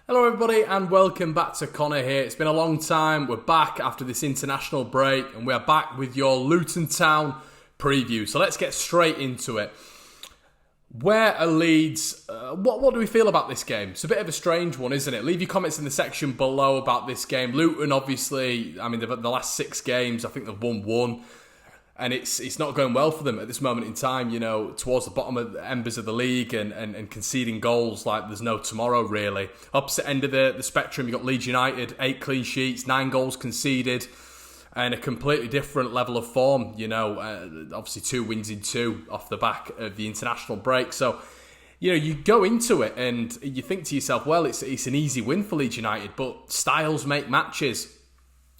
Hello everybody and welcome back to Conor here. It's been a long time. We're back after this international break and we are back with your Luton Town preview. So let's get straight into it. Where are Leeds? What do we feel about this game? It's a bit of a strange one, isn't it? Leave your comments in the section below about this game. Luton, obviously, the last 6 games, I think they've won 1. And it's not going well for them at this moment in time, towards the bottom of the embers of the league and conceding goals like there's no tomorrow, really. Opposite end of the spectrum, you've got Leeds United, 8 clean sheets, 9 goals conceded, and a completely different level of form, obviously 2 wins in 2 off the back of the international break. So, you go into it and you think to yourself, well, it's an easy win for Leeds United, but styles make matches.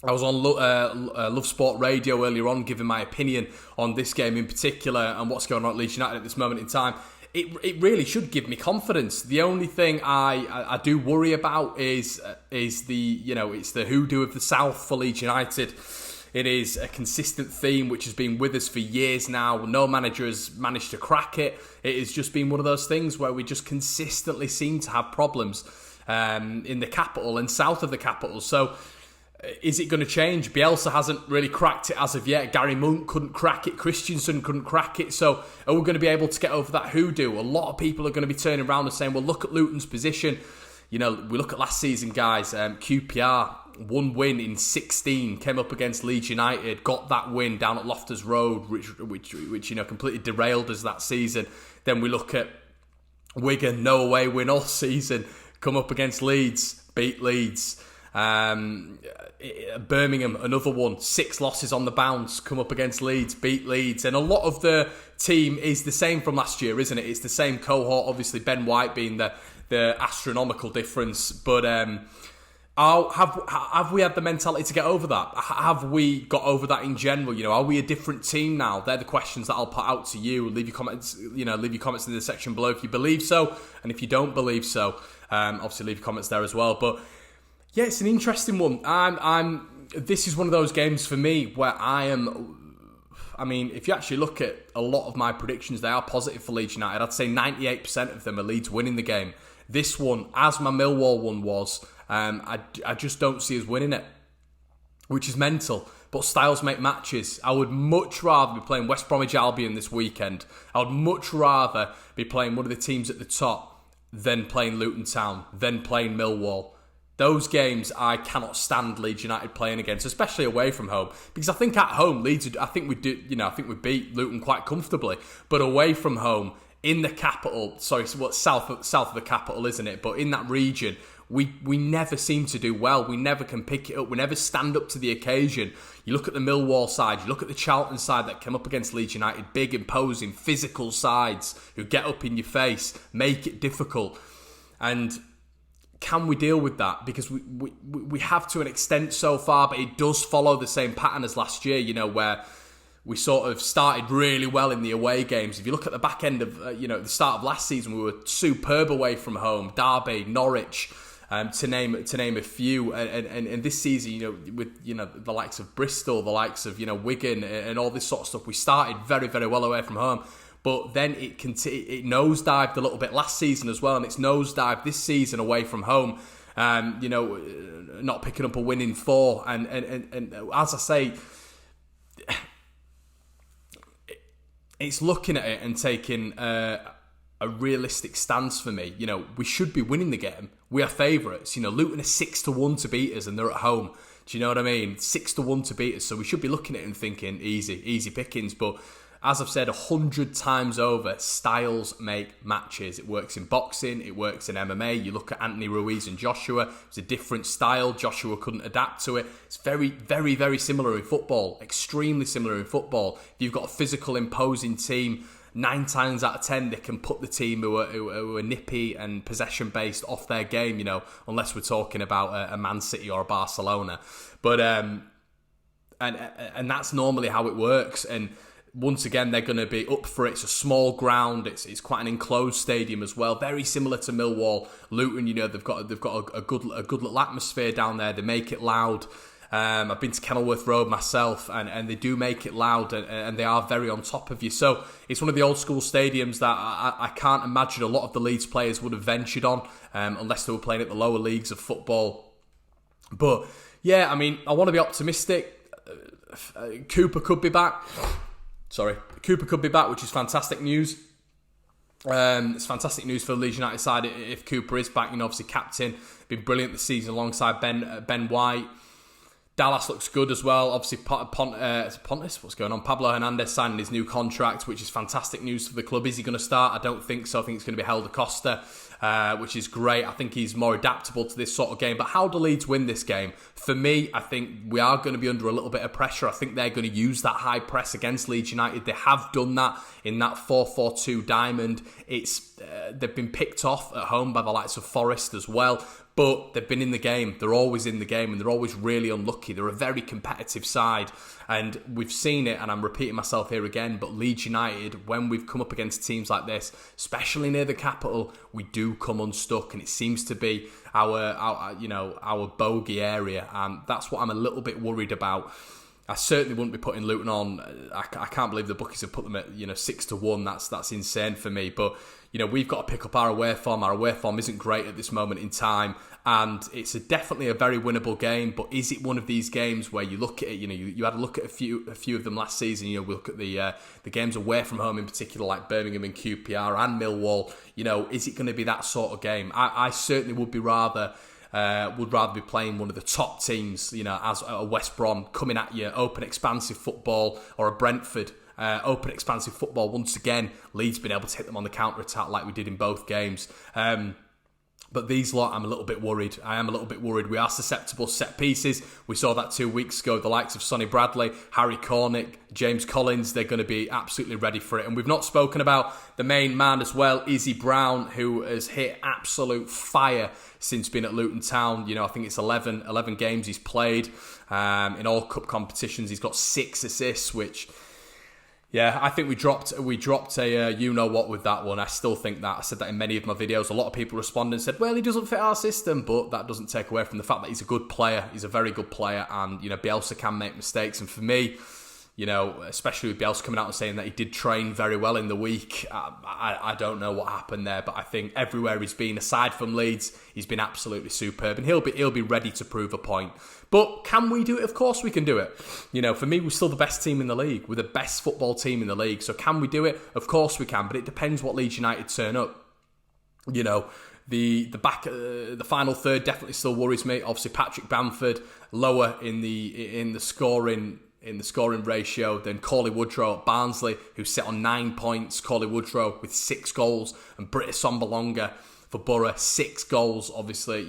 I was on Love Sport Radio earlier on giving my opinion on this game in particular and what's going on at Leeds United at this moment in time. It really should give me confidence. The only thing I do worry about is it's the Hoodoo of the South for Leeds United. It is a consistent theme which has been with us for years now. No manager has managed to crack it. It has just been one of those things where we just consistently seem to have problems in the capital and south of the capital. So, is it going to change? Bielsa hasn't really cracked it as of yet. Gary Monk couldn't crack it. Christensen couldn't crack it. So are we going to be able to get over that hoodoo? A lot of people are going to be turning around and saying, well, look at Luton's position. We look at last season, guys. QPR, 1 win in 16, came up against Leeds United, got that win down at Loftus Road, which completely derailed us that season. Then we look at Wigan, no away win all season, come up against Leeds, beat Leeds. Birmingham, another one, 6 losses on the bounce, come up against Leeds, beat Leeds, and a lot of the team is the same from last year, isn't it? It's the same cohort, obviously Ben White being the astronomical difference, but have we had the mentality to get over that? Have we got over that in general? Are we a different team now? They're the questions that I'll put out to you. Leave your comments, in the section below if you believe so, and if you don't believe so, obviously leave your comments there as well, but yeah, it's an interesting one. This is one of those games for me where if you actually look at a lot of my predictions, they are positive for Leeds United. I'd say 98% of them are Leeds winning the game. This one, as my Millwall one was, I just don't see us winning it, which is mental. But styles make matches. I would much rather be playing West Bromwich Albion this weekend. I would much rather be playing one of the teams at the top than playing Luton Town, than playing Millwall. Those games I cannot stand Leeds United playing against, especially away from home. Because I think at home, we beat Luton quite comfortably. But away from home, in the capital, south of the capital, isn't it? But in that region, we never seem to do well. We never can pick it up. We never stand up to the occasion. You look at the Millwall side, you look at the Charlton side that came up against Leeds United, big, imposing, physical sides who get up in your face, make it difficult. And can we deal with that? Because we have to an extent so far, but it does follow the same pattern as last year, where we sort of started really well in the away games. If you look at the back end of, the start of last season, we were superb away from home. Derby, Norwich, to name a few. And this season, with the likes of Bristol, the likes of Wigan, and all this sort of stuff, we started very, very well away from home. But then it nosedived a little bit last season as well, and it's nosedived this season away from home. Not picking up a win in 4, and as I say, it's looking at it and taking a realistic stance for me. We should be winning the game. We are favourites. Luton are 6-1 to beat us, and they're at home. Do you know what I mean? 6-1 to beat us, so we should be looking at it and thinking easy pickings, but as I've said 100 times over, styles make matches. It works in boxing, it works in MMA. You look at Anthony Ruiz and Joshua, it's a different style. Joshua couldn't adapt to it. It's very, very, very similar in football, extremely similar in football. If you've got a physical, imposing team, 9 times out of 10, they can put the team who are nippy and possession-based off their game, unless we're talking about a Man City or a Barcelona. But and that's normally how it works. And once again, they're going to be up for it. It's a small ground. It's quite an enclosed stadium as well. Very similar to Millwall. Luton, they've got a good little atmosphere down there. They make it loud. I've been to Kenilworth Road myself, and they do make it loud, and they are very on top of you. So it's one of the old school stadiums that I can't imagine a lot of the Leeds players would have ventured on unless they were playing at the lower leagues of football. But yeah, I mean, I want to be optimistic. Cooper could be back. Cooper could be back, which is fantastic news. It's fantastic news for the Leeds United side if Cooper is back. Obviously captain, been brilliant this season alongside Ben White. Dallas looks good as well. Obviously, Pontus, what's going on? Pablo Hernandez signing his new contract, which is fantastic news for the club. Is he going to start? I don't think so. I think it's going to be Helder Costa, which is great. I think he's more adaptable to this sort of game. But how do Leeds win this game? For me, I think we are going to be under a little bit of pressure. I think they're going to use that high press against Leeds United. They have done that in that 4-4-2 diamond. They've been picked off at home by the likes of Forest as well. But they've been in the game. They're always in the game, and they're always really unlucky. They're a very competitive side, and we've seen it, and I'm repeating myself here again, but Leeds United, when we've come up against teams like this, especially near the capital, we do come unstuck, and it seems to be our bogey area, and that's what I'm a little bit worried about. I certainly wouldn't be putting Luton on. I can't believe the bookies have put them at 6-1. That's insane for me. But we've got to pick up our away form. Our away form isn't great at this moment in time, and it's definitely a very winnable game. But is it one of these games where you look at it? You had a look at a few of them last season. We look at the games away from home in particular, like Birmingham and QPR and Millwall. Is it going to be that sort of game? I certainly would rather be playing one of the top teams, as a West Brom coming at you, open, expansive football, or a Brentford, open, expansive football. Once again, Leeds been able to hit them on the counter-attack like we did in both games. But these lot, I'm a little bit worried. I am a little bit worried. We are susceptible set pieces. We saw that 2 weeks ago. The likes of Sonny Bradley, Harry Cornick, James Collins, they're going to be absolutely ready for it. And we've not spoken about the main man as well, Izzy Brown, who has hit absolute fire since being at Luton Town. I think it's 11 games he's played in all cup competitions. He's got 6 assists, which... yeah, I think we dropped a you-know-what with that one. I still think that. I said that in many of my videos. A lot of people responded and said, well, he doesn't fit our system, but that doesn't take away from the fact that he's a good player. He's a very good player, and, Bielsa can make mistakes. And for me, especially with Bielsa coming out and saying that he did train very well in the week, I don't know what happened there, but I think everywhere he's been, aside from Leeds, he's been absolutely superb, and he'll be ready to prove a point. But can we do it? Of course we can do it. For me, we're still the best team in the league. We're the best football team in the league. So can we do it? Of course we can, but it depends what Leeds United turn up. The final third definitely still worries me. Obviously, Patrick Bamford lower in the scoring ratio than Cauley Woodrow at Barnsley, who sit on 9 points. Cauley Woodrow with 6 goals, and Britt Assombalonga for Borough, 6 goals. Obviously,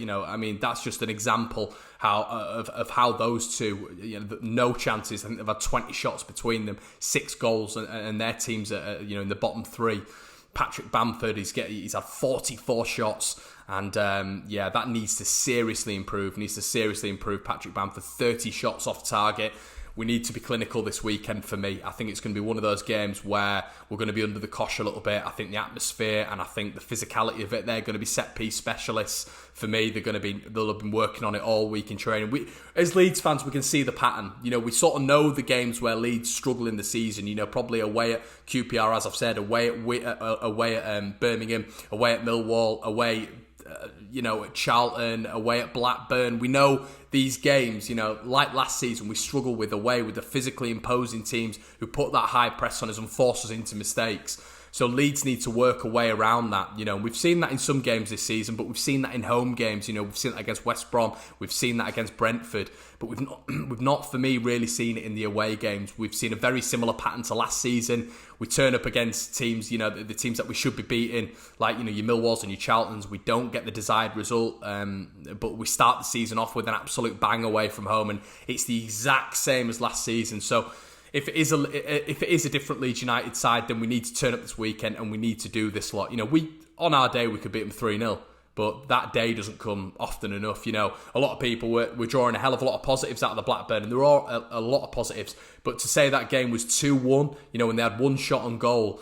that's just an example of how those two, no chances. I think they've had 20 shots between them, 6 goals, and their teams are in the bottom 3. Patrick Bamford, he's had 44 shots, and that needs to seriously improve. Patrick Bamford, 30 shots off target. We need to be clinical this weekend for me. I think it's going to be one of those games where we're going to be under the cosh a little bit. I think the atmosphere and I think the physicality of it, they're going to be set-piece specialists. For me, they'll have been working on it all week in training. As Leeds fans, we can see the pattern. We sort of know the games where Leeds struggle in the season. Probably away at QPR, as I've said, away at Birmingham, away at Millwall, away at Charlton, away at Blackburn. We know these games, like last season, we struggle with away with the physically imposing teams who put that high press on us and force us into mistakes. So Leeds need to work a way around that. We've seen that in some games this season, but we've seen that in home games. We've seen that against West Brom, we've seen that against Brentford, but we've not, for me, really seen it in the away games. We've seen a very similar pattern to last season. We turn up against teams, the teams that we should be beating, like your Millwalls and your Charltons. We don't get the desired result, but we start the season off with an absolute bang away from home, and it's the exact same as last season. So if it is a different Leeds United side, then we need to turn up this weekend and we need to do this lot. On our day we could beat them 3-0. But that day doesn't come often enough. A lot of people were drawing a hell of a lot of positives out of the Blackburn, and there are a lot of positives. But to say that game was 2-1, when they had one shot on goal,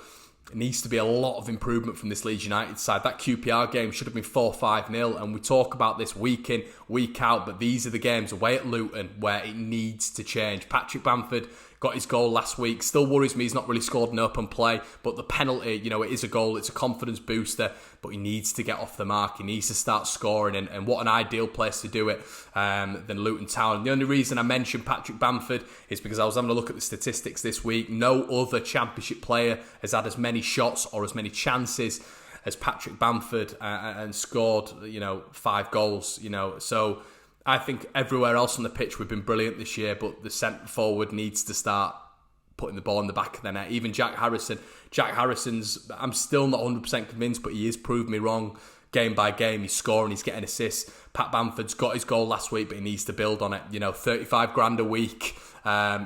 It needs to be a lot of improvement from this Leeds United side. That QPR game should have been 4-5-0, and we talk about this week in, week out, but these are the games away at Luton where it needs to change. Patrick Bamford got his goal last week. Still worries me he's not really scored an open play, but the penalty, it is a goal. It's a confidence booster, but he needs to get off the mark. He needs to start scoring, and what an ideal place to do it than Luton Town. And the only reason I mentioned Patrick Bamford is because I was having a look at the statistics this week. No other Championship player has had as many shots or as many chances as Patrick Bamford and scored, 5 goals, So I think everywhere else on the pitch we've been brilliant this year, but the centre forward needs to start putting the ball in the back of the net. Even Jack Harrison's, I'm still not 100% convinced, but he has proved me wrong game by game. He's scoring, he's getting assists. Pat Bamford's got his goal last week, but he needs to build on it. 35 grand a week.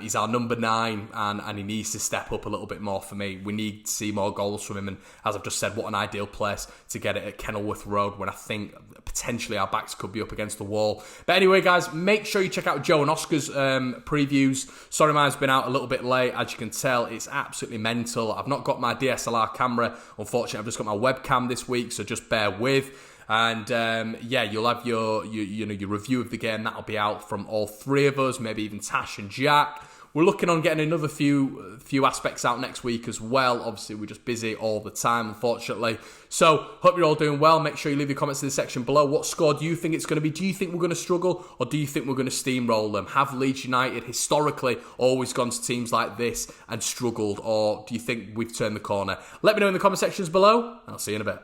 He's our number 9, and he needs to step up a little bit more for me. We need to see more goals from him, and as I've just said, what an ideal place to get it at Kenilworth Road when I think potentially our backs could be up against the wall. But anyway, guys, make sure you check out Joe and Oscar's previews. Sorry, mine's been out a little bit late. As you can tell, it's absolutely mental. I've not got my DSLR camera. Unfortunately, I've just got my webcam this week, so just bear with. And you'll have your review of the game. That'll be out from all 3 of us, maybe even Tash and Jack. We're looking on getting another few aspects out next week as well. Obviously, we're just busy all the time, unfortunately. So, hope you're all doing well. Make sure you leave your comments in the section below. What score do you think it's going to be? Do you think we're going to struggle, or do you think we're going to steamroll them? Have Leeds United historically always gone to teams like this and struggled, or do you think we've turned the corner? Let me know in the comment sections below, and I'll see you in a bit.